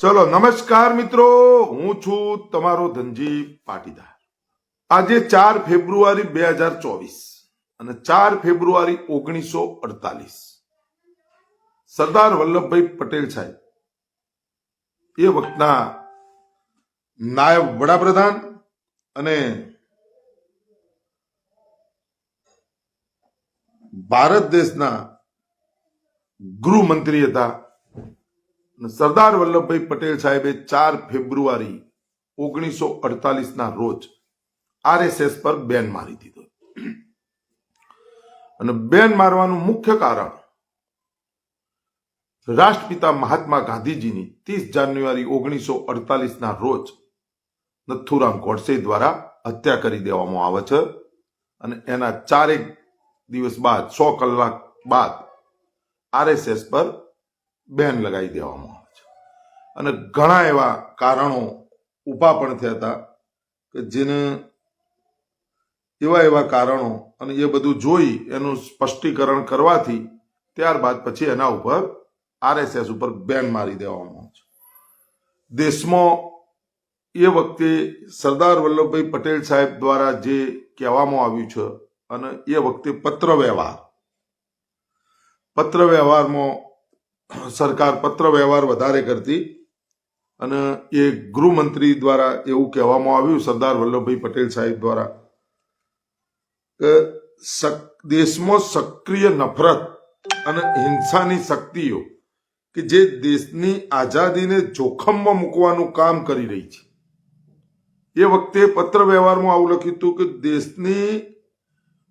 ચલો નમસ્કાર મિત્રો, હું છું તમારો ધનજી પાટીદાર। આજે 4 ફેબ્રુઆરી 2024 અને 4 ફેબ્રુઆરી 1948 સરદાર વલ્લભભાઈ પટેલ સાહેબ એ વખતના નાયબ વડાપ્રધાન અને ભારત દેશના ગૃહમંત્રી હતા। સરદાર વલ્લભભાઈ પટેલ સાહેબે 4 ફેબ્રુઆરી 1948 ના રોજ આરએસએસ પર બેન મારી દીધો અને બેન મારવાનું મુખ્ય કારણ રાષ્ટ્રપિતા મહાત્મા ગાંધીજીની 30 જાન્યુઆરી 1948 ના રોજ નથુરામ ગોડસે દ્વારા હત્યા કરી દેવામાં આવે છે અને એના 4 દિવસ બાદ 100 કલાક બાદ આરએસએસ પર બેન લગાવી દેવામાં આવે છે અને ઘણા એવા કારણો ઊભા પણ થયા હતા કે જેને એવા કારણો અને એ બધું જોઈ એનું સ્પષ્ટીકરણ કરવાથી ત્યારબાદ પછી એના ઉપર આરએસએસ ઉપર બેન મારી દેવામાં આવે છે। દેશમાં એ વખતે સરદાર વલ્લભભાઈ પટેલ સાહેબ દ્વારા જે કહેવામાં આવ્યું છે અને એ વખતે પત્ર વ્યવહારમાં સરકાર પત્ર વ્યવહાર વધારે કરતી અને એ ગૃહમંત્રી દ્વારા એવું કહેવામાં આવ્યું સરદાર વલ્લભભાઈ પટેલ સાહેબ દ્વારા કે દેશમાં સક્રિય નફરત અને હિંસાની શક્તિઓ કે જે દેશની આઝાદીને જોખમમાં મૂકવાનું કામ કરી રહી છે। એ વખતે પત્ર વ્યવહારમાં આવું લખ્યું હતું કે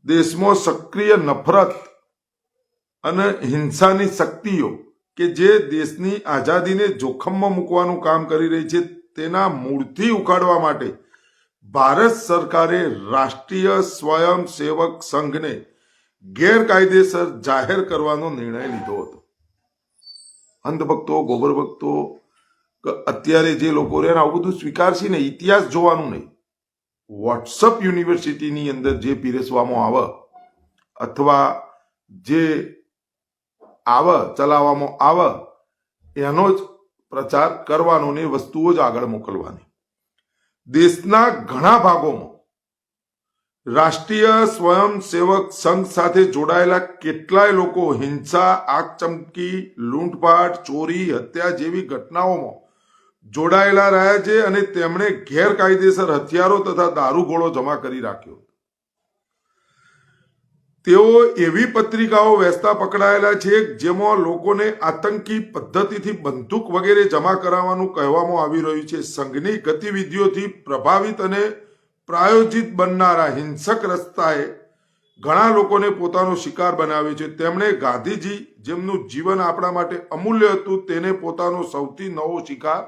દેશમાં સક્રિય નફરત અને હિંસાની શક્તિઓ કે જે દેશની આઝાદીને જોખમમાં મૂકવાનું કામ કરી રહી છે તેના મૂળથી ઉખાડવા માટે ભારત સરકારે રાષ્ટ્રીય સ્વયંસેવક સંઘને ગેરકાયદેસર જાહેર કરવાનો નિર્ણય લીધો હતો। અંધભક્તો, ગોબર ભક્તો અત્યારે જે લોકો રહે આવું બધું સ્વીકારશે ને, ઇતિહાસ જોવાનું નહીં। વોટ્સઅપ યુનિવર્સિટીની અંદર જે પીરસવામાં આવે અથવા જે ચલાવવામાં આવે એનો જ પ્રચાર કરવાનો ને વસ્તુઓ જ આગળ મોકલવાની। દેશના ઘણા ભાગોમાં રાષ્ટ્રીય સ્વયંસેવક સંઘ સાથે જોડાયેલા કેટલાય લોકો હિંસા, આગચમકી, લૂંટફાટ, ચોરી, હત્યા જેવી ઘટનાઓમાં જોડાયેલા રહ્યા છે અને તેમણે ગેરકાયદેસર હથિયારો તથા દારૂગોળો જમા કરી રાખ્યો। તેઓ એવી પત્રિકાઓ વેચતા પકડાયેલા છે જેમાં લોકોને આતંકી પદ્ધતિથી બંદૂક વગેરે જમા કરાવવાનું કહેવામાં આવી રહ્યું છે। સંઘની ગતિવિધિઓથી પ્રભાવિત અને પ્રાયોજિત બનનારા હિંસક રસ્તાએ ઘણા લોકોને પોતાનો શિકાર બનાવ્યો છે। તેમણે ગાંધીજી જેમનું જીવન આપણા માટે અમૂલ્ય હતું તેને પોતાનો સૌથી નવો શિકાર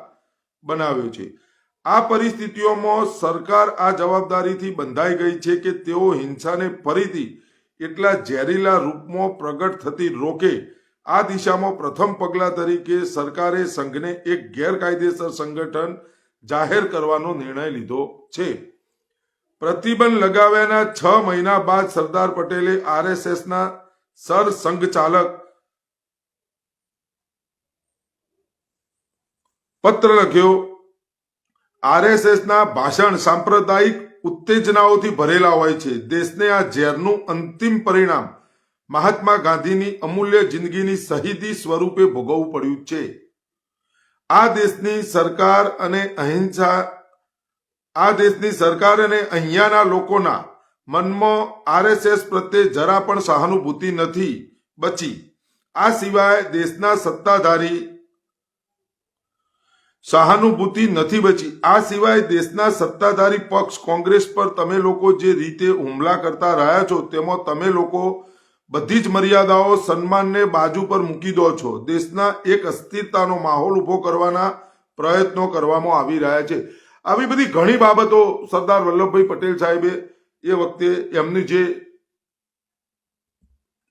બનાવ્યો છે। આ પરિસ્થિતિઓમાં સરકાર આ જવાબદારીથી બંધાઈ ગઈ છે કે તેઓ હિંસાને ફરીથી એટલા ઝેરીલા રૂપમાં પ્રગટ થતી રોકે। આ દિશામાં પ્રથમ પગલા તરીકે સરકારે સંઘને એક ગેરકાયદેસર સંગઠન જાહેર કરવાનો નિર્ણય લીધો છે। પ્રતિબંધ લગાવ્યાના 6 મહિના બાદ સરદાર પટેલે આરએસએસના સરસંઘચાલક પત્ર લખ્યો। આરએસએસના ભાષણ સાંપ્રદાયિક ઉત્તેજનાઓથી ભરેલા હોય છે। દેશને આ ઝેરનું અંતિમ પરિણામ મહાત્મા ગાંધીની અમૂલ્ય જિંદગીની શહીદી સ્વરૂપે ભોગવવું પડ્યું છે। આ દેશની સરકાર અને અહીંયાના લોકોના મનમાં આરએસએસ પ્રત્યે જરા પણ સહાનુભૂતિ નથી બચી। આ સિવાય દેશના સત્તાધારી પક્ષ કોંગ્રેસ પર તમે લોકો જે રીતે હુમલા કરતા રહ્યા છો તેમાં તમે લોકો બધી જ મર્યાદાઓ, સન્માનને બાજુ પર મૂકી દો છો। દેશના એક અસ્થિરતાનો માહોલ ઉભો કરવાના પ્રયત્નો કરવામાં આવી રહ્યા છે। આવી બધી ઘણી બાબતો સરદાર વલ્લભભાઈ પટેલ સાહેબે એ વખતે એમની જે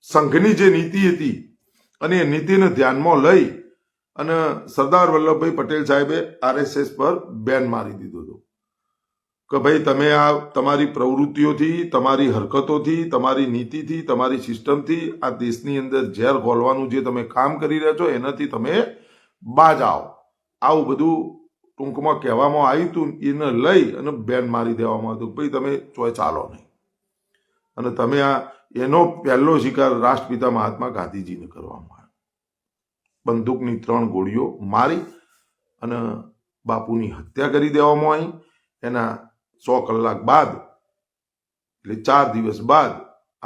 સંઘની જે નીતિ હતી અને એ નીતિને ધ્યાનમાં લઈ અને સરદાર વલ્લભભાઈ પટેલ સાહેબે આરએસએસ પર બેન મારી દીધો હતો કે ભાઈ તમે આ તમારી પ્રવૃત્તિઓથી, તમારી હરકતોથી, તમારી નીતિથી, તમારી સિસ્ટમથી આ દેશની અંદર ઝેર ઘોલવાનું જે તમે કામ કરી રહ્યા છો એનાથી તમે બાજ આવો। આવું બધું ટૂંકમાં કહેવામાં આવ્યું હતું. એને લઈ અને બેન મારી દેવામાં આવ્યું, ભાઈ તમે ચોય ચાલો નહીં. અને તમે એનો પહેલો શિકાર રાષ્ટ્રપિતા મહાત્મા ગાંધીજીને કરવામાં આવ્યો. બંદૂકની 3 ગોળીઓ મારી અને બાપુની હત્યા કરી દેવામાં આવી. એના 100 કલાક બાદ, એટલે 4 દિવસ બાદ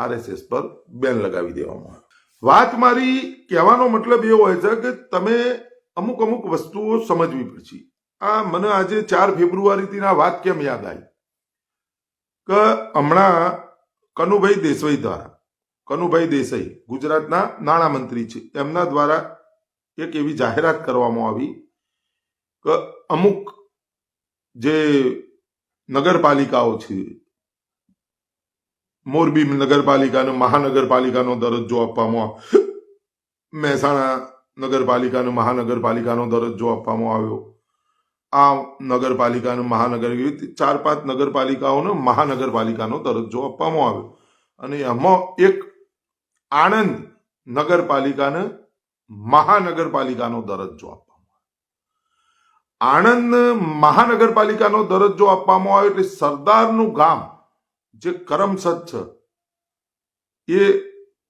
RSS પર બેન લગાવી દેવામાં આવ્યો. વાત મારી કહેવાનો મતલબ એ હોય છે કે તમે અમુક વસ્તુઓ સમજવી પડશે. મને આજે 4 ફેબ્રુઆરીથી આ વાત કેમ યાદ આવી કે હમણાં કનુભાઈ દેસાઈ ગુજરાતના નાણામંત્રી છે, એમના દ્વારા એક એવી જાહેરાત કરવામાં આવી કે અમુક જે નગરપાલિકાઓ છે, મોરબી નગરપાલિકાને મહાનગરપાલિકાનો દરજ્જો આપવામાં, મહેસાણા નગરપાલિકાને મહાનગરપાલિકાનો દરજ્જો આપવામાં આવ્યો, આ નગરપાલિકાને 4-5 નગરપાલિકાઓને મહાનગરપાલિકાનો દરજ્જો આપવામાં આવ્યો. અને એમાં એક આણંદ નગરપાલિકાને મહાનગરપાલિકાનો દરજ્જો આપવામાં આવ્યો. આણંદ મહાનગરપાલિકાનો દરજ્જો આપવામાં આવ્યો એટલે સરદારનું ગામ જે કરમસદ છે એ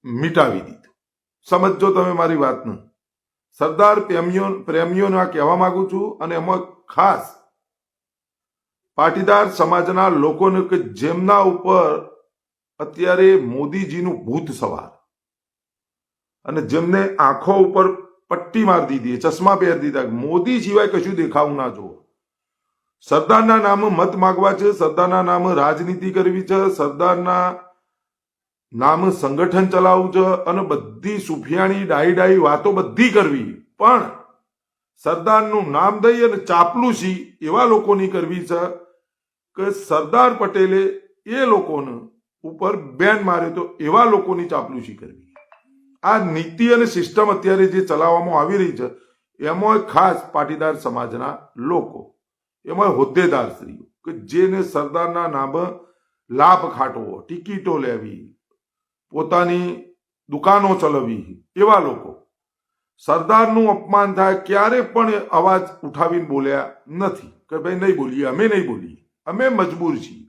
મિટાવી દીધું. સમજો તમે મારી વાતને. સરદાર પ્રેમીઓને આ કહેવા માંગુ છું. અને એમાં ખાસ પાટીદાર સમાજના લોકોને કે જેમના ઉપર અત્યારે મોદીજીનું ભૂત સવાર અને જેમને આંખો ઉપર પટ્ટી મારી દીધી, ચશ્મા પહેરી દીધા, મોદી સિવાય કશું દેખાવું ના જોવો. સરદારના નામે મત માગવા છે, સરદારના નામે રાજનીતિ કરવી છે, સરદારના નામે સંગઠન ચલાવવું છે અને બધી સુફિયાણી ડાઈ વાતો બધી કરવી. પણ સરદારનું નામ દઈ અને ચાપલુસી એવા લોકોની કરવી છે કે સરદાર પટેલે એ લોકોને ઉપર બેન માર્યો તો એવા લોકોની ચાપલુસી કરવી. આ નીતિ અને સિસ્ટમ અત્યારે જે ચલાવવામાં આવી રહી છે એમાં ખાસ પાટીદાર સમાજના લોકો, એમાં હોદ્દેદાર શ્રીઓ કે જેને સરદારના નામે લાભ ખાટવો, ટિકિટો લેવી, પોતાની દુકાનો ચલાવવી, એવા લોકો સરદારનું અપમાન થાય ક્યારે પણ અવાજ ઉઠાવીને બોલ્યા નથી કે ભાઈ નહીં બોલીએ, અમે નહીં બોલીએ, અમે મજબૂર છીએ.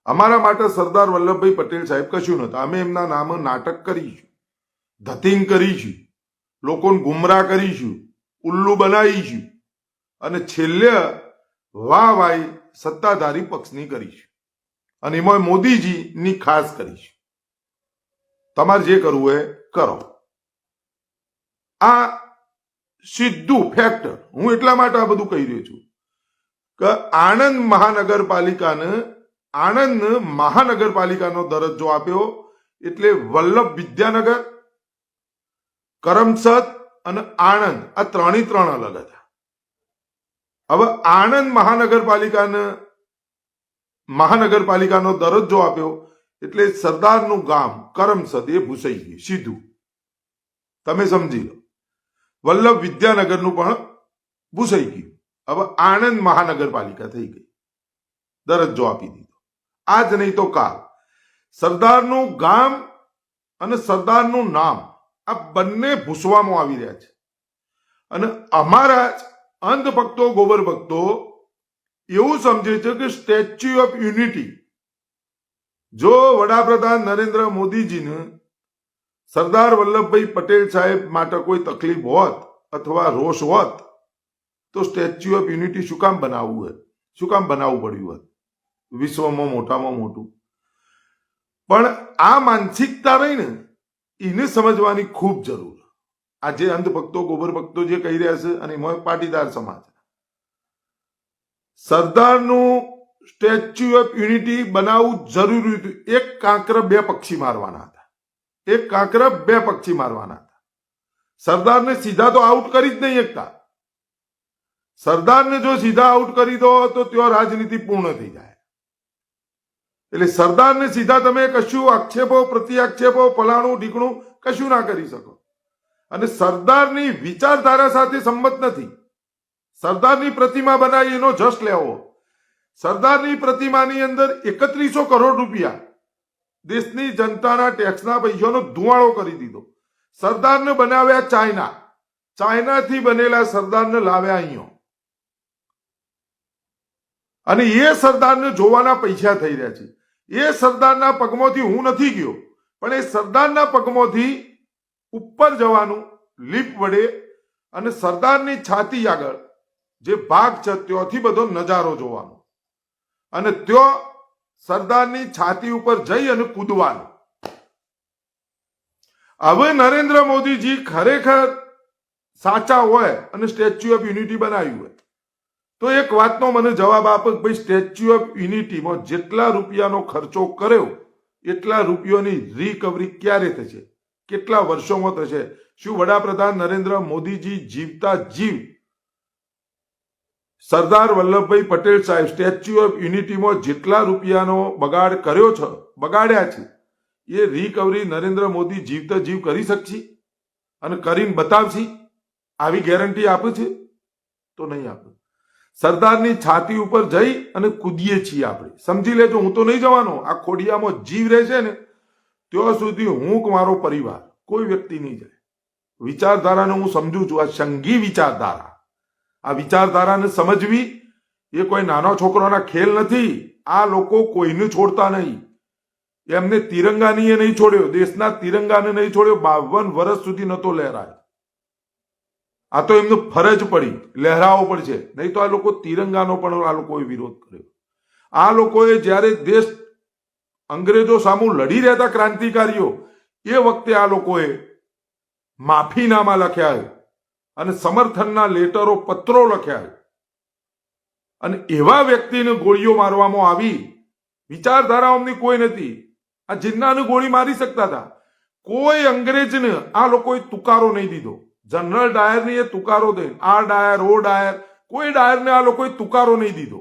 અમારા માટે સરદાર વલ્લભભાઈ પટેલ સાહેબ કશું નતા. અમે એમના નામે નાટક કરીશું, ધતિંગ કરીશું, લોકોને ગુમરાહ કરીશું, ઉલ્લુ બનાવીશું અને છેલ્લે વાહવાઈ સત્તાધારી પક્ષની કરીશું. અને એમાં મોદીજીની ખાસ કરીશું. તમારે જે કરવું એ કરો. આ સીધું ફેક્ટર. હું એટલા માટે આ બધું કહી રહ્યો છું કે આણંદ મહાનગરપાલિકાનો દરજ્જો આપ્યો એટલે વલ્લભ વિદ્યાનગર, કરમસદ અને આણંદ આ 3 અલગ હતા. હવે આણંદ મહાનગરપાલિકાનો દરજ્જો આપ્યો એટલે સરદારનું ગામ કરમસદ એ ભૂસાઈ ગયું સીધું. તમે સમજી લો. વલ્લભ વિદ્યાનગરનું પણ ભૂસાઈ ગયું. હવે આણંદ મહાનગરપાલિકા થઈ ગઈ, દરજ્જો આપી દીધો. આજ નહીં તો કાલ સરદારનું ગામ અને સરદારનું નામ આ બંને ભૂસવામાં આવી રહ્યા છે. અને અમારા અંધભક્તો, ગોબર ભક્તો એવું સમજે છે કે સ્ટેચ્યુ ઓફ યુનિટી, જો વડાપ્રધાન નરેન્દ્ર મોદીજીને સરદાર વલ્લભભાઈ પટેલ સાહેબ માટે કોઈ તકલીફ હોત અથવા રોષ હોત તો સ્ટેચ્યુ ઓફ યુનિટી શું કામ બનાવવું પડ્યું હોત વિશ્વમાં મોટામાં મોટું. પણ આ માનસિકતા રહીને એને સમજવાની ખૂબ જરૂર. આ જે અંધભક્તો, ગોબર ભક્તો જે કહી રહ્યા છે અને એમાં પાટીદાર સમાજ, સરદારનું સ્ટેચ્યુ ઓફ યુનિટી બનાવવું જરૂરી હતું. એક કાંકરે 2 પક્ષી મારવાના હતા. સરદારને સીધા તો આઉટ કરી જ નહીં શકતા. સરદારને જો સીધા આઉટ કરી દો તો ત્યાં રાજનીતિ પૂર્ણ થઈ જાય. એટલે સરદારને સીધા તમે કશું આક્ષેપો, પ્રત્યાક્ષેપો, ફલાણું ઢીકણું કશું ના કરી શકો. અને સરદારની વિચારધારા સાથે સંમત નથી. સરદારની પ્રતિમા બનાવી એનો જશ લેવો. સરદારની પ્રતિમાની અંદર 3100 કરોડ રૂપિયા દેશની જનતાના ટેક્સના પૈસાનો ધુવાળો કરી દીધો. સરદારને બનાવ્યા ચાઇના, ચાઇનાથી બનેલા સરદારને લાવ્યા અહીંયા, અને એ સરદારને જોવાના પૈસા થઈ રહ્યા છે. એ સરદારના પગમાંથી હું નથી ગયો, પણ એ સરદારના પગમાંથી ઉપર જવાનું લીપ વડે, અને સરદારની છાતી આગળ જે ભાગ છે ત્યાંથી બધો નજારો જોવાનો, અને ત્યાં સરદારની છાતી ઉપર જઈ અને કૂદવાનું. હવે નરેન્દ્ર મોદીજી ખરેખર સાચા હોય અને સ્ટેચ્યુ ઓફ યુનિટી બનાવ્યું હોય તો એક વાતનો મને જવાબ આપો કે ભાઈ સ્ટેચ્યુ ઓફ યુનિટીમાં જેટલા રૂપિયાનો ખર્ચો કર્યો એટલા રૂપિયાની રિકવરી ક્યારે થશે, કેટલા વર્ષોમાં થશે? શું વડાપ્રધાન નરેન્દ્ર મોદીજી જીવતા જીવ સરદાર વલ્લભભાઈ પટેલ સાહેબ સ્ટેચ્યુ ઓફ યુનિટીમાં જેટલા રૂપિયાનો બગાડ કર્યો છે, બગાડ્યા છે, એ રિકવરી નરેન્દ્ર મોદી જીવતા જીવ કરી શકશે અને કરીને બતાવશે? આવી ગેરંટી આપે છે? તો નહીં આપે. સરદારની છાતી ઉપર જઈ અને કૂદીએ છીએ આપણે. સમજી લેજો, હું તો નહીં જવાનો. આ ખોડિયામાં જીવ રહેશે ને ત્યાં સુધી હું કે મારો પરિવાર કોઈ વ્યક્તિ નહીં જાય. વિચારધારાને હું સમજુ છું, આ સંઘી વિચારધારા. આ વિચારધારાને સમજવી એ કોઈ નાનો છોકરોના ખેલ નથી. આ લોકો કોઈને છોડતા નહીં. એમને તિરંગાની એ નહીં છોડ્યો, દેશના તિરંગાને નહીં છોડ્યો. 52 વર્ષ સુધી નતો લહેરાયો. આ તો એમનું ફરજ પડી, લહેરાવો પડશે, નહીં તો આ લોકો તિરંગાનો પણ આ લોકોએ વિરોધ કર્યો. આ લોકોએ જ્યારે દેશ અંગ્રેજો સામુ લડી રહેતા ક્રાંતિકારીઓ, એ વખતે આ લોકોએ માફીનામા લખ્યા અને સમર્થનના લેટરો, પત્રો લખ્યા, અને એવા વ્યક્તિને ગોળીઓ મારવામાં આવી. વિચારધારાઓની કોઈ નથી. આ જિન્નાને ગોળી મારી શકતા હતા. કોઈ અંગ્રેજને આ લોકોએ તુકારો નહીં દીધો. જનરલ ડાયરને એ તુકારો દે, આ ડાયર, ઓ ડાયર, કોઈ ડાયરને આ લોકોએ તુકારો નહીં દીધો.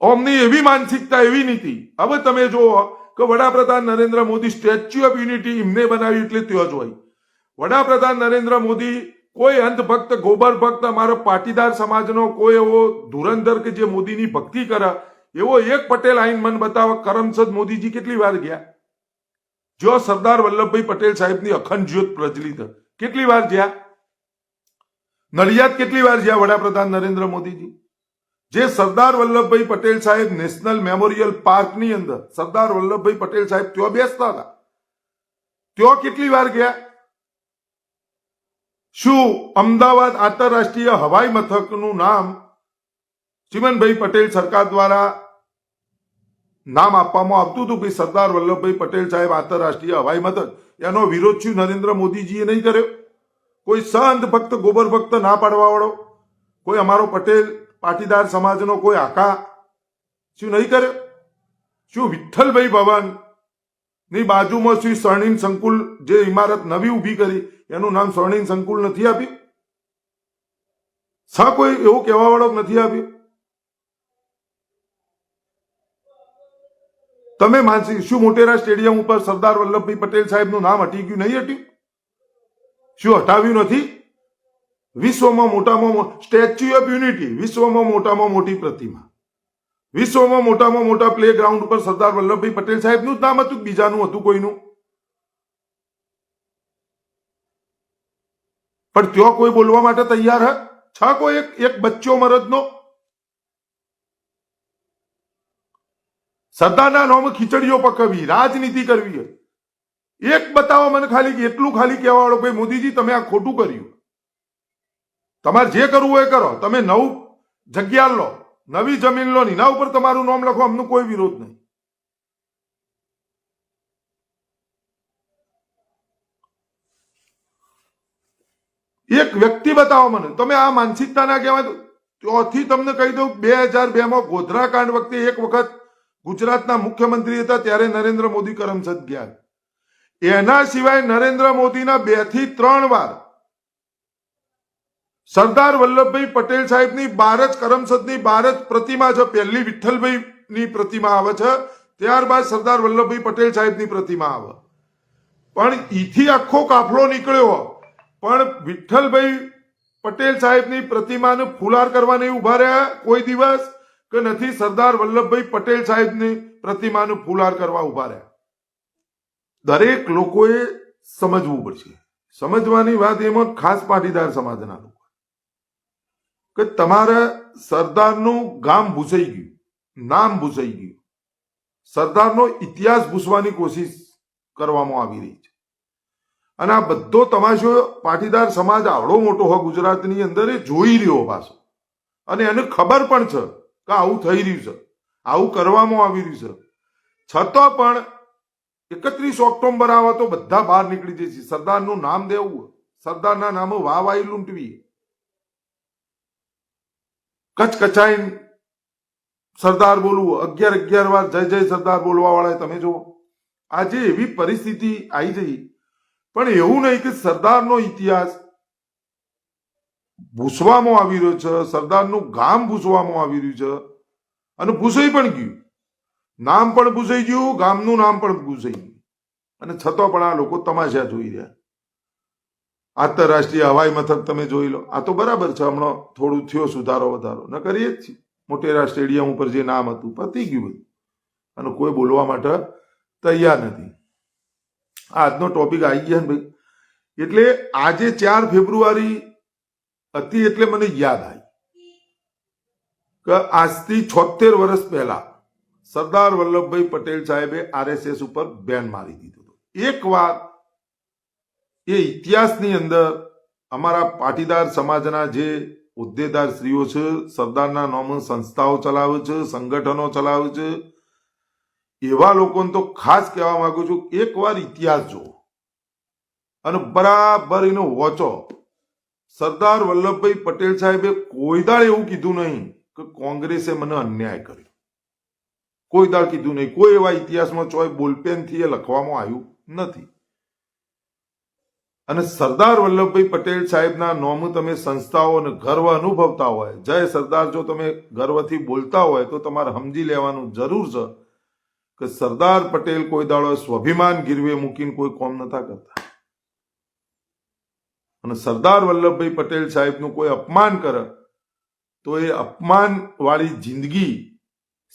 ઓમની એવી માનસિકતા, એવી નીતિ. હવે તમે જુઓ કે વડાપ્રધાન Narendra Modi statue of unity એમને બનાવ્યું એટલે ત્યાં જ હોય. વડાપ્રધાન નરેન્દ્ર મોદી કોઈ અંધભક્ત, ગોબર ભક્ત, અમારો પાટીદાર સમાજનો કોઈ એવો ધુરંધર કે જે મોદીની ભક્તિ કરે એવો એક પટેલ આઈન મન બતાવે. કરમસદ મોદીજી કેટલી વાર ગયા? જો સરદાર વલ્લભભાઈ પટેલ સાહેબની અખંડ જ્યોત પ્રજ્વલિત કેટલી વાર ગયા? નડિયાદ કેટલી વાર ગયા વડાપ્રધાન નરેન્દ્ર મોદીજી? જે સરદાર વલ્લભભાઈ પટેલ સાહેબ નેશનલ મેમોરિયલ પાર્કની અંદર સરદાર વલ્લભભાઈ પટેલ સાહેબ ત્યાં બેસતા હતા, ત્યાં કેટલી વાર ગયા? શું અમદાવાદ આંતરરાષ્ટ્રીય હવાઈ મથકનું નામ ચિમનભાઈ પટેલ સરકાર દ્વારા નામ આપવામાં આવતું હતું કે સરદાર વલ્લભભાઈ પટેલ સાહેબ આંતરરાષ્ટ્રીય હવાઈ મથક, એનો વિરોધ શું નરેન્દ્ર મોદીજીએ નહીં કર્યો? કોઈ સંત ભક્ત, ગોબર ભક્ત ના પાડવા વાળો, કોઈ અમારો પટેલ પાટીદાર સમાજનો કોઈ આકા શું નહીં કર્યો? શું વિઠ્ઠલભાઈ ભવન ની બાજુમાં શ્રી સ્વર્ણિમ સંકુલ જે ઇમારત નવી ઊભી કરી એનું નામ સ્વર્ણિમ સંકુલ નથી આપ્યું? સા કોઈ એવું કહેવા વાળો નથી આપ્યું? તમે માનસી શું મોટેરા સ્ટેડિયમ ઉપર સરદાર વલ્લભભાઈ પટેલ સાહેબનું નામ હટી ગયું? નહીં હટ્યું? શું હટાવ્યું નથી? વિશ્વમાં મોટામાં સ્ટેચ્યુ ઓફ યુનિટી, વિશ્વમાં મોટામાં મોટી પ્રતિમા, વિશ્વમાં મોટામાં મોટા પ્લે ગ્રાઉન્ડ ઉપર સરદાર વલ્લભભાઈ પટેલ સાહેબનું જ નામ હતું, બીજાનું હતું કોઈનું? પણ ત્યાં કોઈ બોલવા માટે તૈયાર હે? છ કોઈ એક બચ્ચો મરદનો સરદારના નામ ખીચડીઓ પકવવી, રાજનીતિ કરવી. એક બતાવો મને ખાલી, એટલું ખાલી કહેવા વાળો ભાઈ મોદીજી તમે આ ખોટું કર્યું. તમારે જે કરવું હોય કરો. તમે નવું જગ્યા લો, નવી જમીન લો, એના ઉપર તમારું નામ લખો, અમને કોઈ વિરોધ નહીં. એક વ્યક્તિ બતાવો મને. તમે આ માનસિકતા ના કહેવાય. ત્યાંથી તમને કહી દઉં, 2002 ગોધરા કાંડ વખતે એક વખત ગુજરાતના મુખ્યમંત્રી હતા ત્યારે નરેન્દ્ર મોદી કરમસદ ગયા. એના સિવાય નરેન્દ્ર મોદીના 2 થી 3 વાર સરદાર વલ્લભભાઈ પટેલ સાહેબની બહાર જ, કરમસદની બહાર જ પ્રતિમા છે. પહેલી વિઠ્ઠલભાઈ ની પ્રતિમા આવે છે, ત્યારબાદ સરદાર વલ્લભભાઈ પટેલ સાહેબની પ્રતિમા આવે. પણ ઈથી આખો કાફલો નીકળ્યો, પણ વિઠ્ઠલભાઈ પટેલ સાહેબની પ્રતિમાને ફુલાર કરવા નહીં ઉભા રહ્યા કોઈ દિવસ, કે નથી સરદાર વલ્લભભાઈ પટેલ સાહેબની પ્રતિમાને ફુલાર કરવા ઉભા રહ્યા. દરેક લોકોએ સમજવું પડશે. સમજવાની વાત એમાં ખાસ પાટીદાર સમાજના લોકો કે તમારે સરદારનું ગામ ભૂસાઈ ગયું, નામ ભૂસાઈ ગયું, સરદારનો ઇતિહાસ ભૂસવાની કોશિશ કરવામાં આવી રહી છે. અને આ બધો તમાશો પાટીદાર સમાજ આવડો મોટો હોય ગુજરાતની અંદર એ જોઈ રહ્યો પાછો, અને એને ખબર પણ છે કે આવું થઈ રહ્યું છે, આવું કરવામાં આવી રહ્યું છે. છતાં પણ 31 ઓક્ટોબર આવે તો બધા બહાર નીકળી જાય છે. સરદારનું નામ દેવું, સરદારના નામે વાહવાહી લૂંટવી, કચકચાઈ સરદાર બોલવું, 11 વાર જય જય સરદાર બોલવા વાળા તમે જુઓ. આજે એવી પરિસ્થિતિ આવી જઈ. પણ એવું નહીં કે સરદારનો ઇતિહાસ ભૂસવામાં આવી રહ્યો છે, સરદારનું ગામ ભૂસવામાં આવી રહ્યું છે, અને ભૂસાઈ પણ ગયું, નામ પણ ભૂસાઈ ગયું, ગામનું નામ પણ ભૂસાઈ ગયું. અને છતાં પણ આ લોકો તમાશા જોઈ રહ્યા. આંતરરાષ્ટ્રીય હવાઈ મથક તમે જોઈ લો. આ તો બરાબર છે, હમણાં થોડું થયો સુધારો વધારો, ન કરીએ જ છીએ. મોટેરા સ્ટેડિયમ ઉપર જે નામ હતું પતી ગયું બધું, અને કોઈ બોલવા માટે તૈયાર નથી. આજનો ટોપિક આવી ગયા ને ભાઈ. એટલે આજે 4 ફેબ્રુઆરી હતી એટલે મને યાદ આવી કે આજથી 76 વર્ષ પહેલા સરદાર વલ્લભભાઈ પટેલ સાહેબે RSS ઉપર બેન મારી દીધું હતું. એકવાર એ ઇતિહાસની અંદર અમારા પાટીદાર સમાજના જે હોદ્દેદાર શ્રીઓ છે, સરદારના નામે સંસ્થાઓ ચલાવે છે, સંગઠનો ચલાવે છે, એવા લોકોને તો ખાસ કહેવા માંગુ છું, એકવાર ઇતિહાસ જુઓ અને બરાબર એનો વોચો. સરદાર વલ્લભભાઈ પટેલ સાહેબે કોઈ દાળ એવું કીધું નહીં કે કોંગ્રેસે મને અન્યાય કર્યો, કોઈ દાળ કીધું નહીં. કોઈ એવા ઇતિહાસમાં ચોય બોલપેનથી એ લખવામાં આવ્યું નથી. અને સરદાર વલ્લભભાઈ પટેલ સાહેબના નામ તમે સંસ્થાઓ અને ગર્વ અનુભવતા હોય, જય સરદાર જો તમે ગર્વથી બોલતા હોય તો તમારે સમજી લેવાનું જરૂર છે કે સરદાર પટેલ કોઈ દાડો સ્વાભિમાન ગીરવે મૂકીને કોઈ કોમ નતા કરતા. અને સરદાર વલ્લભભાઈ પટેલ સાહેબનું કોઈ અપમાન કરે તો એ અપમાન વાળી જિંદગી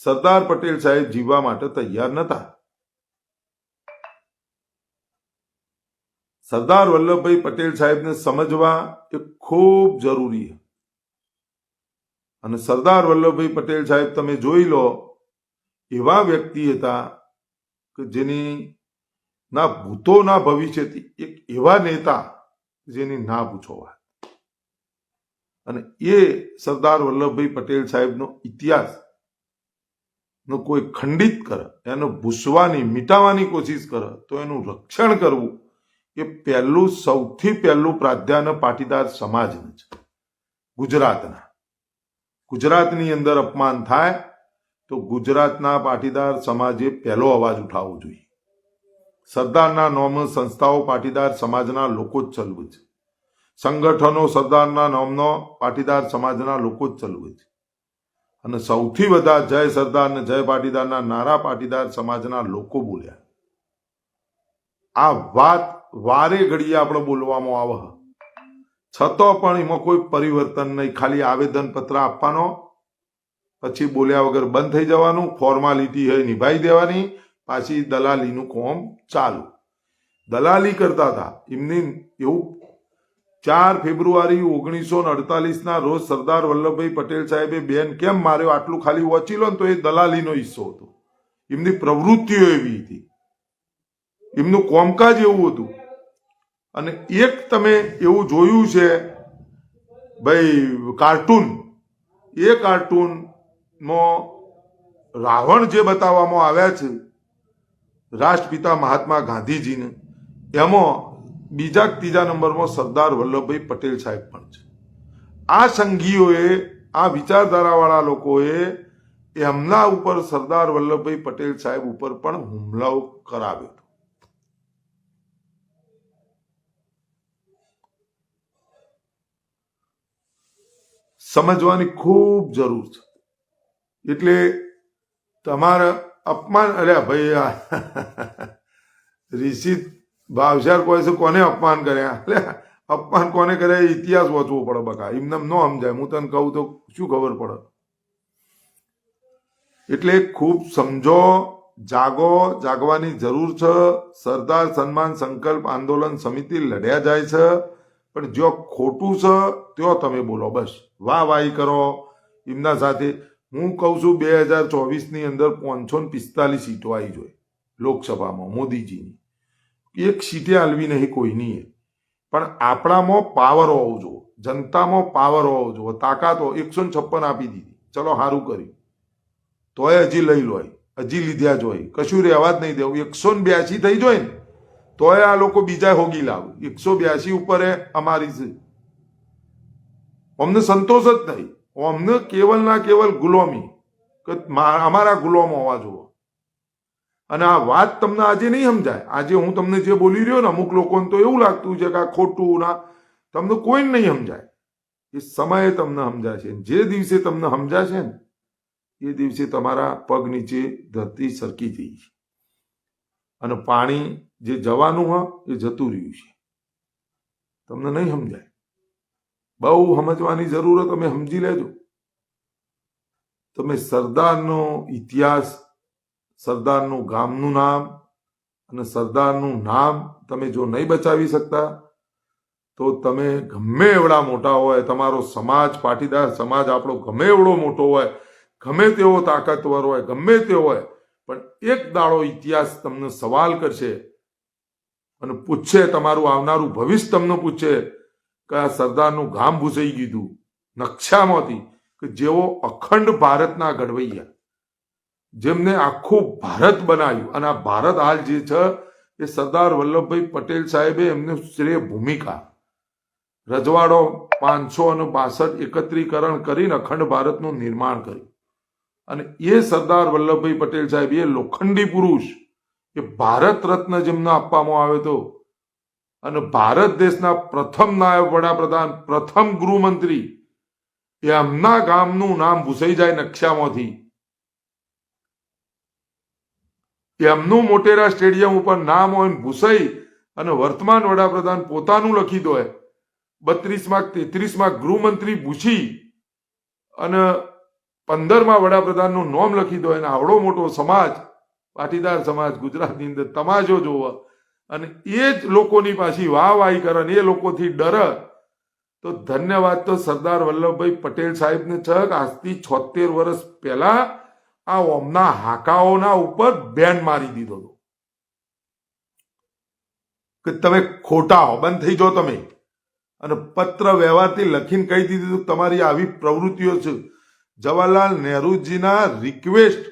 સરદાર પટેલ સાહેબ જીવવા માટે તૈયાર નતા. સરદાર વલ્લભભાઈ પટેલ સાહેબને સમજવા એ ખૂબ જરૂરી છે. અને સરદાર વલ્લભભાઈ પટેલ સાહેબ તમે જોઈ લો, એવા વ્યક્તિ હતા કે જેની ના ભૂતો ના ભવિષ્યથી એક એવા નેતા જેની ના પૂછો વાત. અને એ સરદાર વલ્લભભાઈ પટેલ સાહેબનો ઇતિહાસ નો કોઈ ખંડિત કરે, એનો ભૂસવાની મિટાવવાની કોશિશ કરે તો એનું રક્ષણ કરવું એ પહેલું સૌથી પહેલું પ્રાધાન્ય પાટીદાર સમાજનું છે. ગુજરાતની અંદર અપમાન થાય તો ગુજરાતના પાટીદાર સમાજે પહેલો અવાજ ઉઠાવવો જોઈએ. સરદારના નામે સંસ્થાઓ પાટીદાર સમાજના લોકો જ ચલાવે છે, સંગઠનો સરદારના નામનો પાટીદાર સમાજના લોકો જ ચલાવે છે. અને સૌથી વધારે જય સરદાર ને જય પાટીદારના નારા પાટીદાર સમાજના લોકો બોલ્યા. આ વાત વારે ઘડીએ આપણે બોલવામાં આવે, છતાં પણ એમાં કોઈ પરિવર્તન નહીં. ખાલી આવેદન પત્ર આપવાનો, પછી બોલ્યા વગર બંધ થઈ જવાનું, ફોર્માલિટી હોય નિભાઈ દેવાની, પાછી દલાલીનું કોમ ચાલુ. દલાલી કરતા હતા એમની. એવું 4 ફેબ્રુઆરી 1948 ના રોજ સરદાર વલ્લભભાઈ પટેલ સાહેબે બેન કેમ માર્યો આટલું ખાલી વાંચી લો ને તો એ દલાલીનો હિસ્સો હતો. એમની પ્રવૃત્તિઓ એવી હતી, એમનું કોમકાજ એવું હતું. અને એક તમે એવું જોયું છે ભાઈ કાર્ટૂન, એ કાર્ટૂનમાં રાવણ જે બતાવવામાં આવ્યા છે રાષ્ટ્રપિતા મહાત્મા ગાંધીજીને, એમાં બીજા 3જા નંબરમાં સરદાર વલ્લભભાઈ પટેલ સાહેબ પણ છે. આ સંઘીઓએ, આ વિચારધારાવાળા લોકોએ એમના ઉપર સરદાર વલ્લભભાઈ પટેલ સાહેબ ઉપર પણ હુમલાઓ કરાવ્યો. સમજવાની ખૂબ જરૂર છે. એટલે તમારે અપમાન, અરે ભાઈ રિષિત ભાવશાર કહે છે કોને અપમાન કર્યા, એટલે અપમાન કોને કર્યા ઇતિહાસ વાંચવો પડે બકા, એમને ન સમજાય. હું તને કહું તો શું ખબર પડે. એટલે ખૂબ સમજો જાગો, જાગવાની જરૂર છે. સરદાર સન્માન સંકલ્પ આંદોલન સમિતિ લડ્યા જાય છે, પણ જો ખોટું છે ત્યો તમે બોલો. બસ વાહ વાહી કરો એમના સાથે. હું કહું છું 2024ની અંદર 545 સીટો આવી જોઈએ લોકસભામાં મોદીજીની. એક સીટે હાલવી નહીં કોઈની, પણ આપણામાં પાવર હોવો જોઈએ, જનતામાં પાવર હોવો જોઈએ, તાકાત હો. 156 આપી દીધી, ચલો સારું કર્યું, તોય હજી લઈ લો, હજી લીધા જ હોય, કશું રહેવા જ નહીં દેવું. 182 થઈ જાય ને તોય આ લોકો બીજા હોગી લાવે. 182 ઉપર અમારી છે, અમને સંતોષ જ નહીં. અમને કેવલ ના કેવલ ગુલામી, કે અમારા ગુલામ હોવા જોવો. અને આ વાત તમને આજે નહીં સમજાય. આજે હું તમને જે બોલી રહ્યો ને, અમુક લોકોને તો એવું લાગતું છે કે આ ખોટું ના, તમને કોઈ નહીં સમજાય. એ સમયે તમને સમજાશે. જે દિવસે તમને સમજાશે ને એ દિવસે તમારા પગ નીચે ધરતી સરકી જઈ છે, અને પાણી જે જવાનું હોય એ જતું રહ્યું છે. તમને નહીં સમજાય, બહુ સમજવાની જરૂર. તમે સમજી લેજો. તમે સરદારનો ઇતિહાસ, સરદારનું ગામનું નામ અને સરદારનું નામ તમે જો નહીં બચાવી શકતા, તો તમે ગમે એવડા મોટા હોય, તમારો સમાજ, પાટીદાર સમાજ આપણો ગમે એવડો મોટો હોય, ગમે તેવો તાકાતવર હોય, ગમે તે હોય, પણ એક દાડો ઇતિહાસ તમને સવાલ કરશે અને પૂછશે, તમારું આવનારું ભવિષ્ય તમને પૂછશે કે આ સરદારનું ગામ ભૂસાઈ ગયું નકશામાંથી, કે જેવો અખંડ ભારતના ઘડવૈયા, જેમને આખું ભારત બનાવ્યું. અને આ ભારત હાલ જે છે એ સરદાર વલ્લભભાઈ પટેલ સાહેબે એમને શ્રેય ભૂમિકા, રજવાડો 562 એકત્રીકરણ કરીને અખંડ ભારતનું નિર્માણ કર્યું. અને એ સરદાર વલ્લભભાઈ પટેલ સાહેબ, એ લોખંડી પુરુષ, એ ભારત રત્ન જેમને આપવામાં આવ્યો હતો, અને ભારત દેશના પ્રથમ નાયબ વડાપ્રધાન, પ્રથમ ગૃહમંત્રી, એમના ગામનું નામ ભૂસાઈ જાય નકશામાંથી. એમનું મોટેરા સ્ટેડિયમ ઉપર નામ હોય ભૂસાઈ, અને વર્તમાન વડાપ્રધાન પોતાનું લખી દો. 32માં 33માં ગૃહમંત્રી ભૂસી અને 15માં વડાપ્રધાનનું નામ લખી દો. એને આવડો મોટો સમાજ, પાટીદાર સમાજ ગુજરાતની અંદર તમાજો જોવા, અને એ જ લોકોની પાછી વાહ વાહી કરે, એ લોકોથી ડરે. તો ધન્યવાદ તો સરદાર વલ્લભભાઈ પટેલ સાહેબને છે કે આજથી 76 વર્ષ પહેલા આ ઓમના હાકાઓના ઉપર બેન મારી દીધો હતો કે તમે ખોટા હો, બંધ થઈ જાઓ તમે. અને પત્ર વ્યવહારથી લખીને કહી દીધું તમારી આવી પ્રવૃત્તિઓ છે. જવાહરલાલ નહેરુજીના રિક્વેસ્ટ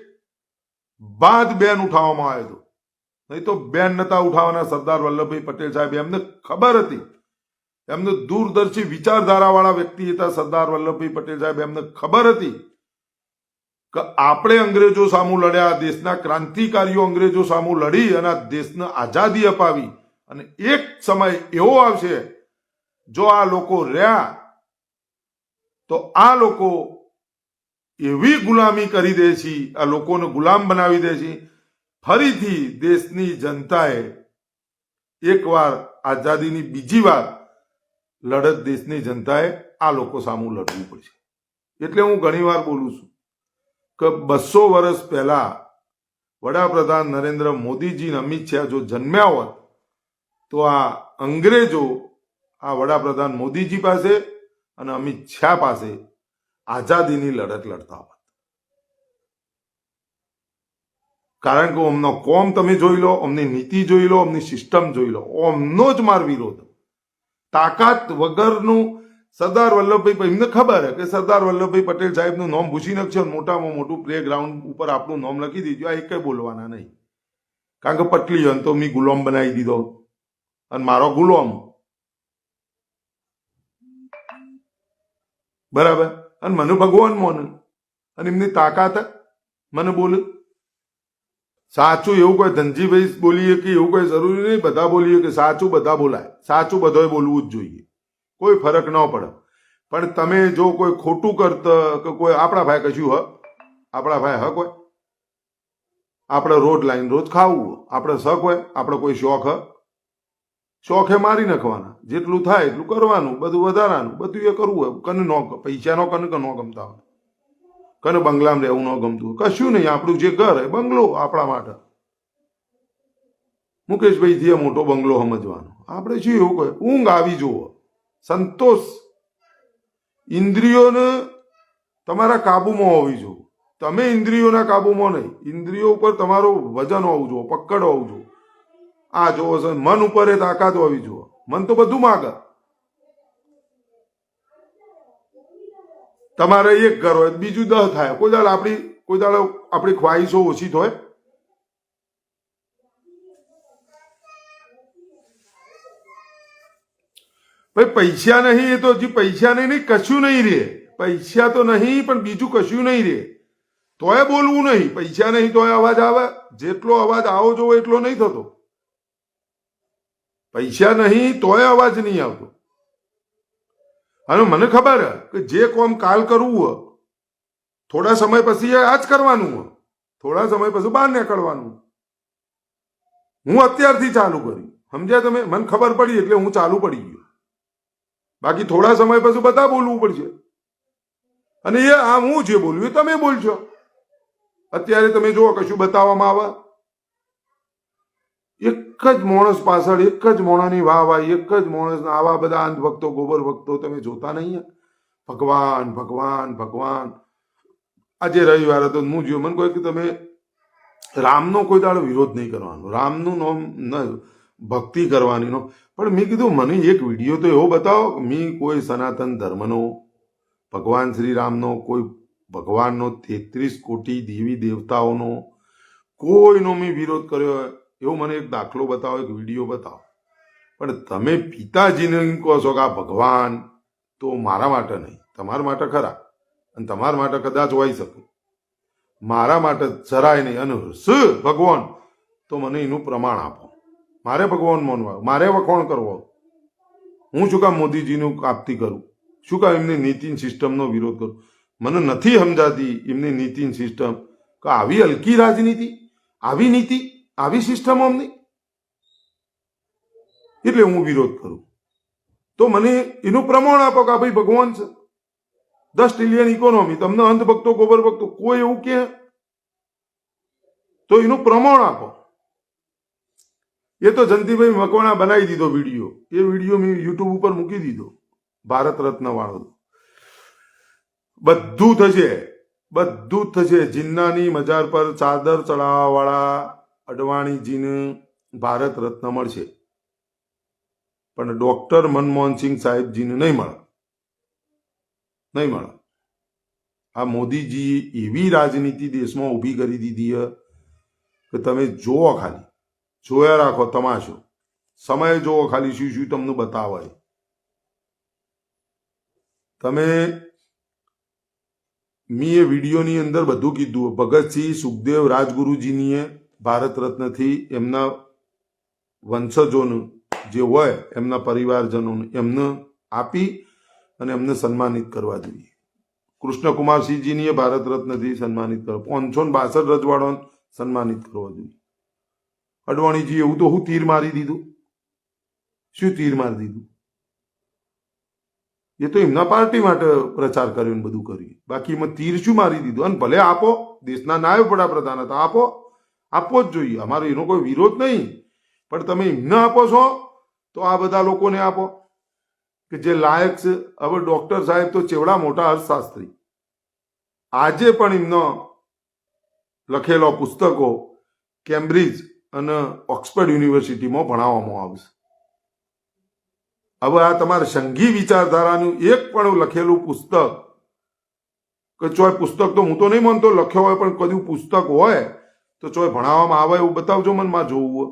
બાદ બેન ઉઠાવવામાં આવ્યો હતો, નહીં તો બેન નતા ઉઠાવવાના. સરદાર વલ્લભભાઈ પટેલ સાહેબ, એમને ખબર હતી, એમને દૂરદર્શી વિચારધારા વાળા વ્યક્તિ હતા સરદાર વલ્લભભાઈ પટેલ સાહેબ. એમને ખબર હતી કે આપણે અંગ્રેજો સામું લડ્યા, દેશના ક્રાંતિકારીઓ અંગ્રેજો સામું લડી અને દેશને આઝાદી અપાવી. અને એક સમય એવો આવશે, જો આ લોકો રહ્યા તો આ લોકો એવી ગુલામી કરી દે છે, આ લોકોને ગુલામ બનાવી દે છે. ફરીથી દેશની જનતાએ એકવાર આઝાદીની બીજી વાર લડત દેશની જનતાએ આ લોકો સામું લડવું પડશે. એટલે હું ઘણી વાર બોલું છું કે 200 વર્ષ પહેલા વડાપ્રધાન નરેન્દ્ર મોદીજી, અમિત શાહ જો જન્મ્યા હોત તો આ અંગ્રેજો આ વડાપ્રધાન મોદીજી પાસે અને અમિત શાહ પાસે આઝાદીની લડત લડતા હોત. કારણ કે અમનો કોમ તમે જોઈ લો, અમની નીતિ જોઈ લો, અમની સિસ્ટમ જોઈ લો, અમનો જ માર વિરોધ. તાકાત વગરનું સરદાર વલ્લભભાઈ, એમને ખબર હે કે સરદાર વલ્લભભાઈ પટેલ સાહેબનું નામ ભૂસી નાખશે, મોટામાં મોટું પ્લે ગ્રાઉન્ડ ઉપર આપણું નામ લખી દીધું, આ એક બોલવાના નહીં. કારણ કે પટલી હોય તો મેં ગુલામ બનાવી દીધો, અને મારો ગુલામ, બરાબર. અને મને ભગવાન મોને, અને એમની તાકાત મને બોલે. સાચું એવું કોઈ ધનજીભાઈ બોલીએ કે એવું કોઈ જરૂરી નહીં, બધા બોલીએ કે સાચું બધા બોલાય, સાચું બધાએ બોલવું જ જોઈએ, કોઈ ફરક ન પડે. પણ તમે જો કોઈ ખોટું કરતા કે કોઈ આપણા ભાઈ કશું હ, આપણા ભાઈ હ કોઈ, આપણે રોડ લાઈન રોજ ખાવું, આપણે શક હોય, આપણે કોઈ શોખ હ, શોખે મારી નાખવાના, જેટલું થાય એટલું કરવાનું, બધું વધારાનું બધું એ કરવું હોય. કને ન પૈસાનો કને ન ગમતા હોય કને બંગલામાં રહેવું ન ગમતું, કશું નહીં, આપણું જે ઘર હોય બંગલો આપણા માટે. મુકેશભાઈ થી મોટો બંગલો સમજવાનો, આપણે શું એવું કહે, ઊંઘ આવી જુઓ, સંતોષ, ઇન્દ્રિયોને તમારા કાબુમાં હોવી જોઈએ. તમે ઇન્દ્રિયોના કાબુમાં નહીં, ઇન્દ્રિયો ઉપર તમારું વજન હોવું જોઈએ, પકડ હોવું જોઈએ. આ જોવો છે, મન ઉપર એ તાકાત હોવી જોઈએ. મન તો બધું માગે. તમારે એક ઘર હોય બીજું 10 થાય, કોઈ દાડ આપણી ખ્વાહિશો ઓછી થાય? ભાઈ પૈસા નહીં, એ તો હજી પૈસા નહીં, કશું નહીં રે. પૈસા તો નહીં પણ બીજું કશું નહીં રે, તોય બોલવું નહીં. પૈસા નહીં તોય અવાજ આવે, જેટલો અવાજ આવો જોવો એટલો નહીં થતો. પૈસા નહીં તોય અવાજ નહીં આવતો. અને મને ખબર કે જે કોમ કાલ કરવું હોય, થોડા સમય પછી આ જ કરવાનું હોય, થોડા સમય પછી બહાર નીકળવાનું. હું અત્યારથી ચાલુ કરી, સમજ્યા તમે? મને ખબર પડી એટલે હું ચાલુ પડી ગયો. બાકી થોડા સમય પછી બધા બોલવું પડશે. અને એ આ હું જે બોલ્યું એ તમે બોલશો. અત્યારે તમે જુઓ, કશું બતાવવામાં આવે, એક જ માણસ પાછળ એક જ મોણાની વાહ વાહ, એક જ માણસ, આવા બધા અંધભક્તો, ગોબર ભક્તો તમે જોતા નહીં? ભગવાન ભગવાન ભગવાન. આજે રવિવાર હતો, હું જોયું, મને કહ્યું કે તમે રામનો કોઈ દાડો વિરોધ નહીં કરવાનો, રામનું નામ ભક્તિ કરવાની નો. પણ મેં કીધું મને એક વિડીયો તો એવો બતાવો, મેં કોઈ સનાતન ધર્મનો, ભગવાન શ્રી રામનો, કોઈ ભગવાનનો, 33 કોટી દેવી દેવતાઓનો કોઈનો મેં વિરોધ કર્યો એવો મને એક દાખલો બતાવો, એક વિડીયો બતાવો. પણ તમે પિતાજીને એમ કહો છો કે આ ભગવાન, તો મારા માટે નહીં, તમારા માટે ખરા, અને તમારા માટે કદાચ હોઈ શકે, મારા માટે જરાય નહીં. અને ભગવાન તો મને એનું પ્રમાણ આપો. મારે ભગવાન માનવા, મારે વખોણ કરવો. હું શું કામ મોદીજીનું કાપતી કરું? શું કામ એમની નીતિ સિસ્ટમનો વિરોધ કરું? મને નથી સમજાતી એમની નીતિ સિસ્ટમ, કે આવી હલકી રાજનીતિ, આવી નીતિ, આવી સિસ્ટમ અમની, એટલે હું વિરોધ કરું. તો મને એનું પ્રમાણ આપો કે ભાઈ ભગવાન છે. 10 ટ્રિલિયન ઇકોનોમી, તમને અંધભક્તો, ગોબર ભક્તો કોઈ એવું કે, તો એનું પ્રમાણ આપો. એ તો જયંતિભાઈ મકવાણા બનાવી દીધો વિડીયો, એ વિડીયો મેં યુટ્યુબ ઉપર મૂકી દીધો, ભારત રત્ન વાળો. બધું થશે, બધું જ થશે. જિન્નાની મજાર પર ચાદર ચડાવવા વાળા અડવાણીજીને ભારત રત્ન મળશે, પણ ડોક્ટર મનમોહનસિંહ સાહેબજીને નહીં મળે, નહીં મળે. આ મોદીજી એવી રાજનીતિ દેશમાં ઊભી કરી દીધી કે તમે જુઓ, ખાલી જોયા રાખો તમાશો, સમય જુઓ ખાલી શું શું તમને બતાવાય. તમે મેં એ વિડીયોની અંદર બધું કીધું. ભગતસિંહ, સુખદેવ, રાજગુરુજીની ભારત રત્નથી એમના વંશજોને જે હોય, એમના પરિવારજનોને એમને આપી અને એમને સન્માનિત કરવા જોઈએ. કૃષ્ણકુમારસિંહજીની ભારત રત્નથી સન્માનિત કરો. 562 રજવાડોને સન્માનિત કરવા જોઈએ. અડવાણીજી એવું તો હું તીર મારી દીધું? શું તીર મારી દીધું? એ તો એમના પાર્ટી માટે પ્રચાર કર્યો ને બધું કર્યું. બાકી એમાં તીર શું મારી દીધું? અને ભલે આપો, દેશના નાયબ વડાપ્રધાન હતા, આપો, આપવો જ જોઈએ, અમારો એનો કોઈ વિરોધ નહીં. પણ તમે એમને આપો છો તો આ બધા લોકોને આપો કે જે લાયક છે. હવે ડોક્ટર સાહેબ તો ચેવડા મોટા અર્થશાસ્ત્રી, આજે પણ એમનો લખેલો પુસ્તકો કેમ્બ્રિજ અને ઓક્સફર્ડ યુનિવર્સિટીમાં ભણાવવામાં આવશે. હવે આ તમારે સંઘી વિચારધારાનું એક પણ લખેલું પુસ્તક, કે ચોય પુસ્તક તો હું તો નહીં માનતો લખ્યો હોય, પણ કદી પુસ્તક હોય તો ચોય ભણાવવામાં આવે એવું બતાવજો મને, માં જોવું હોય.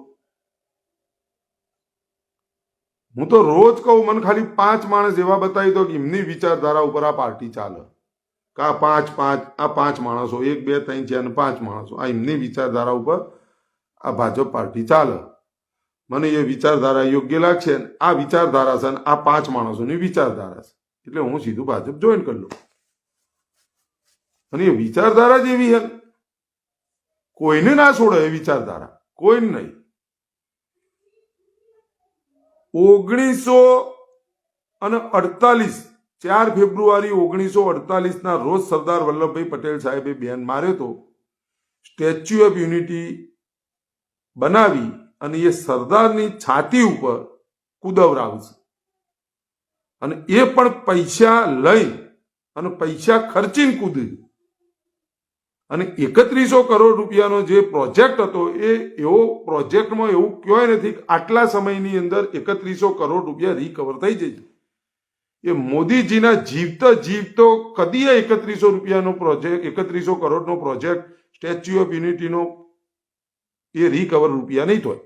હું તો રોજ કહું, મને ખાલી 5 માણસ એવા બતાવી દો કે એમની વિચારધારા ઉપર આ પાર્ટી ચાલે. કે આ 5 માણસો, 1 2 3 4 5 માણસો, આ એમની વિચારધારા ઉપર આ ભાજપ પાર્ટી ચાલે. મને એ વિચારધારા યોગ્ય લાગશે, આ વિચારધારા છે, આ 5 માણસોની વિચારધારા છે, એટલે હું સીધું ભાજપ જોઈન કરી લઉં. અને એ વિચારધારા જેવી છે, કોઈને ના છોડે એ વિચારધારા, કોઈને નહીં. 1948 4 ફેબ્રુઆરી 1948ના રોજ સરદાર વલ્લભભાઈ પટેલ સાહેબે બેન માર્યો હતો. સ્ટેચ્યુ ઓફ યુનિટી બનાવી અને એ સરદારની છાતી ઉપર કુદવરાવશે અને એ પણ પૈસા લઈ અને પૈસા ખર્ચીને કૂદી અને 3100 કરોડ રૂપિયાનો જે પ્રોજેક્ટ હતો એ એવો પ્રોજેક્ટમાં એવું કહેવાય નથી કે આટલા સમયની અંદર 3100 કરોડ રૂપિયા રિકવર થઈ જશે. એ મોદીજીના જીવતો કદીએ 3100 રૂપિયાનો પ્રોજેક્ટ 3100 કરોડનો પ્રોજેક્ટ સ્ટેચ્યુ ઓફ યુનિટીનો એ રિકવર રૂપિયા નહીં થાય.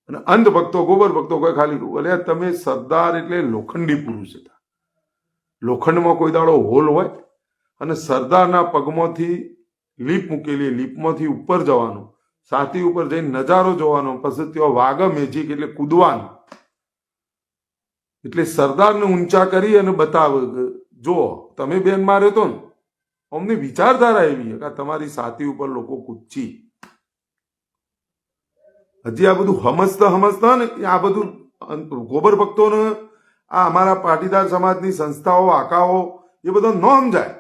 અને અંધભક્તો ગોબર ભક્તો કોઈ ખાલી બોલે તમે સરદાર એટલે લોખંડી પુરુષ હતા. લોખંડમાં કોઈ દાડો હોલ હોય અને સરદારના પગમાંથી લીપ મૂકેલી લીપમાંથી ઉપર જવાનું છાતી ઉપર જઈને નજારો જોવાનો પછી ત્યાં વાઘ મેજિક એટલે કૂદવાનું એટલે સરદારને ઊંચા કરી અને બતાવે જો તમે બેન માર્યો તો ને અમને વિચારધારા એવી કે તમારી છાતી ઉપર લોકો કૂદચી. હજી આ બધું સમજતા ને આ બધું ગોબર ભક્તોને આ અમારા પાટીદાર સમાજની સંસ્થાઓ આકાઓ એ બધો ન સમજાય.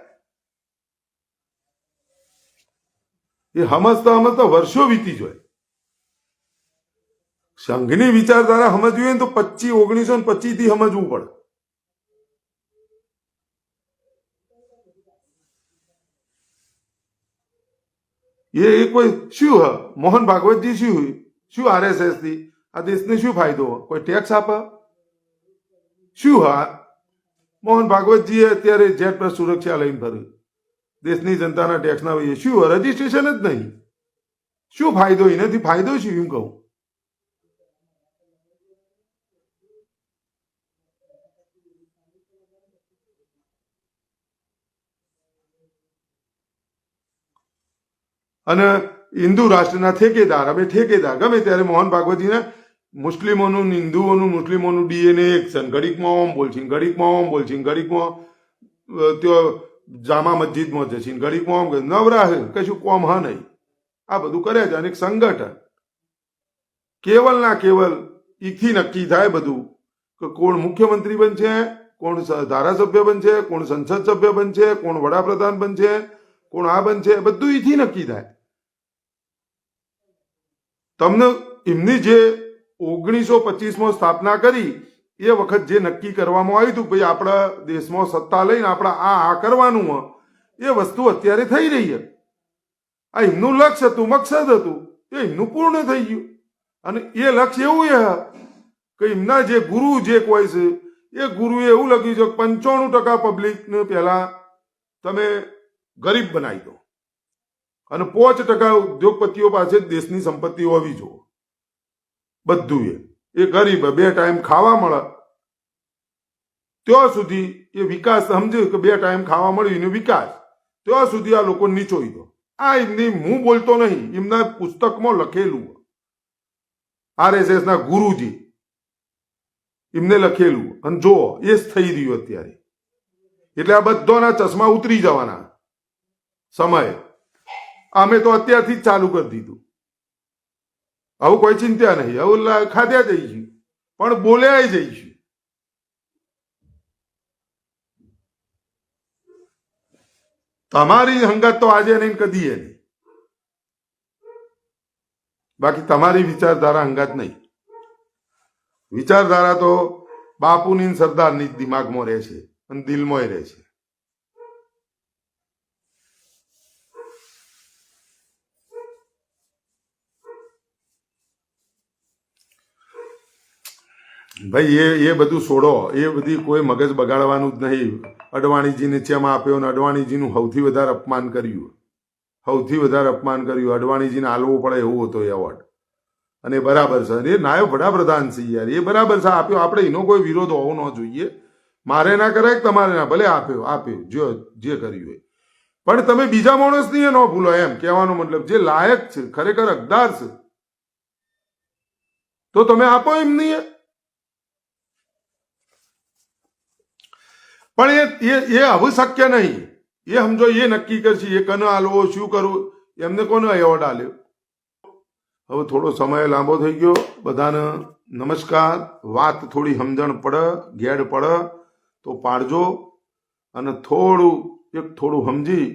એ સમજતા વર્ષો વીતી જાય. સંઘની વિચારધારા સમજવી હોય તો 1925 થી સમજવું પડે. એ કોઈ શું હ મોહન ભાગવતજી શું RSS થી આ દેશને શું ફાયદો? કોઈ ટેક્સ આપે? શું હા મોહન ભાગવતજીએ અત્યારે જેટ પર સુરક્ષા લઈને ફર્યું દેશની જનતાના ટેક્સના હોય શું રજીસ્ટ્રેશન જ નહીં. શું ફાયદો? એનાથી ફાયદો શું એમ કહું. અને હિન્દુ રાષ્ટ્રના ઠેકેદાર અમે ઠેકેદાર ગમે ત્યારે મોહન ભાગવતજીને મુસ્લિમોનું હિન્દુઓનું મુસ્લિમોનું DNA એક છે. ઘડીકમાં ઓમ બોલશી ઘડીકમાં ઓમ બોલશી ઘડીકમાં ત્યાં જામા મસ્જિદમાં જશે ઘડીકમાં ઓમ નવરા હે કશું કોમ હા નહીં. આ બધું કરે છે અને એક સંગઠન કેવલ ના કેવલ ઈથી નક્કી થાય બધું કે કોણ મુખ્યમંત્રી બનશે, કોણ ધારાસભ્ય બનશે, કોણ સંસદ સભ્ય બનશે, કોણ વડાપ્રધાન બનશે, કોણ આ બનશે, બધું ઈથી નક્કી થાય. તમને એમની જે 1925માં સ્થાપના કરી એ વખત જે નક્કી કરવામાં આવ્યું હતું ભાઈ આપણા દેશમાં સત્તા લઈને આપણે આ કરવાનું એ વસ્તુ અત્યારે થઈ રહી છે. આ એમનું લક્ષ્ય હતું, મકસદ હતું, એ એમનું પૂર્ણ થઈ ગયું. અને એ લક્ષ્ય એવું કે એમના જે ગુરુ જે કોઈ છે એ ગુરુએ એવું લખ્યું છે 95% પબ્લિકને પહેલા તમે ગરીબ બનાવી દો અને 5% ઉદ્યોગપતિઓ પાસે દેશની સંપત્તિ હોવી જોઈએ. બધું એ ગરીબ 2 ટાઈમ ખાવા મળે ત્યાં સુધી એ વિકાસ સમજ્યું કે 2 ટાઈમ ખાવા મળ્યું એનો વિકાસ ત્યાં સુધી આ લોકો નીચોઈ દો. આ એમની હું બોલતો નહીં, એમના પુસ્તકમાં લખેલું RSS ના ગુરુજી એમને લખેલું અને જો એ જ થઈ રહ્યું અત્યારે. એટલે આ બધાના ચશ્મા ઉતરી જવાના સમય અમે તો અત્યારથી જ ચાલુ કરી દીધું. આવું કોઈ ચિંતા નહીં. આવું ખાધ્યા જઈશું પણ બોલ્યા જઈશું. તમારી હંગત તો આજે નહીં કદી નહીં. બાકી તમારી વિચારધારા હંગાત નહીં. વિચારધારા તો બાપુની સરદારની દિમાગમાં રહે છે અને દિલમાં રહે છે. ભાઈ એ બધું છોડો. એ બધી કોઈ મગજ બગાડવાનું જ નહીં. અડવાણીજીને ચેમ આપ્યો ને અડવાણીજીનું સૌથી વધારે અપમાન કર્યું. અડવાણીજીને આલવો પડે એવું હતો એવોર્ડ. અને બરાબર છે, એ નાયબ વડાપ્રધાન છે યાર, એ બરાબર છે આપ્યો. આપણે એનો કોઈ વિરોધ હોવો ન જોઈએ. મારે ના કરાય તમારે ના, ભલે આપ્યો જે કર્યું હોય. પણ તમે બીજા માણસની ન ભૂલો એમ કહેવાનો મતલબ. જે લાયક છે ખરેખર હકદાર છે તો તમે આપો એમ નહીં. પણ એ હવે શક્ય નહીં. એ સમજો એ નક્કી કરશે એ કને આલવો શું કરવું. એમને કોનો એવોર્ડ આલ્યો. હવે થોડો સમય લાંબો થઈ ગયો. બધાને નમસ્કાર. વાત થોડી સમજણ પડે, ગેડ પડે તો પાડજો અને થોડું સમજી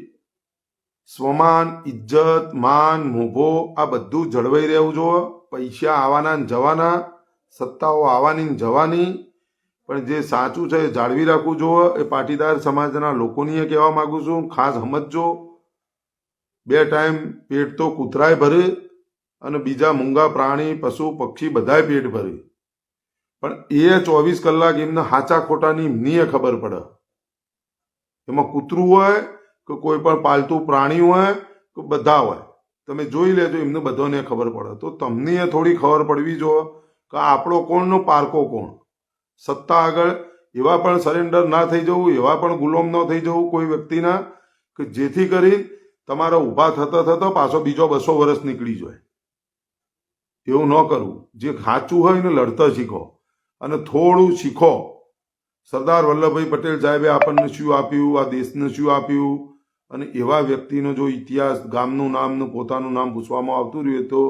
સ્વમાન, ઇજ્જત, માન, મોભો આ બધું જળવાઈ રહેવું જોઈએ. પૈસા આવવાના ને જવાના, સત્તાઓ આવવાની ને જવાની, પણ જે સાચું છે એ જાળવી રાખવું જોઈએ. એ પાટીદાર સમાજના લોકોની કહેવા માંગુ છું, ખાસ સમજજો. 2 ટાઈમ પેટ તો કૂતરાય ભરે અને બીજા મૂંગા પ્રાણી, પશુ, પક્ષી બધાય પેટ ભરે, પણ એ 24 કલાક એમને હાચા ખોટાની એમની ખબર પડે. એમાં કૂતરું હોય કે કોઈ પણ પાલતુ પ્રાણી હોય કે બધા હોય, તમે જોઈ લેજો, એમને બધાને ખબર પડે. તો તમને થોડી ખબર પડવી જોઈએ કે આપણો કોણનો પારકો કોણ. સત્તા આગળ એવા પણ સરેન્ડર ના થઈ જવું, એવા પણ ગુલામ ન થઈ જવું કોઈ વ્યક્તિના કે જેથી કરી તમારા ઊભા થતા પાછો બીજો 200 વર્ષ નીકળી જાય. એવું ન કરવું. જે સાચું હોય ને લડતા શીખો અને થોડું શીખો. સરદાર વલ્લભભાઈ પટેલ સાહેબે આપણને શું આપ્યું, આ દેશને શું આપ્યું, અને એવા વ્યક્તિનો જો ઇતિહાસ, ગામનું નામ ને પોતાનું નામ પૂછવામાં આવતું રહ્યું તો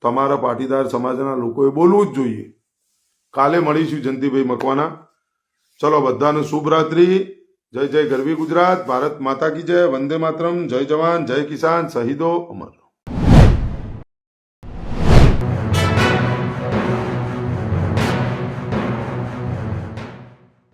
તમારા પાટીદાર સમાજના લોકોએ બોલવું જ જોઈએ. કાલે મળીશું જયંતિભાઈ મકવાના. ચલો બધાને શુભ રાત્રિ. જય જય ગરવી ગુજરાત. ભારત માતા કી જય. વંદે માતરમ. જય જવાન, જય કિસાન. શહીદો અમર.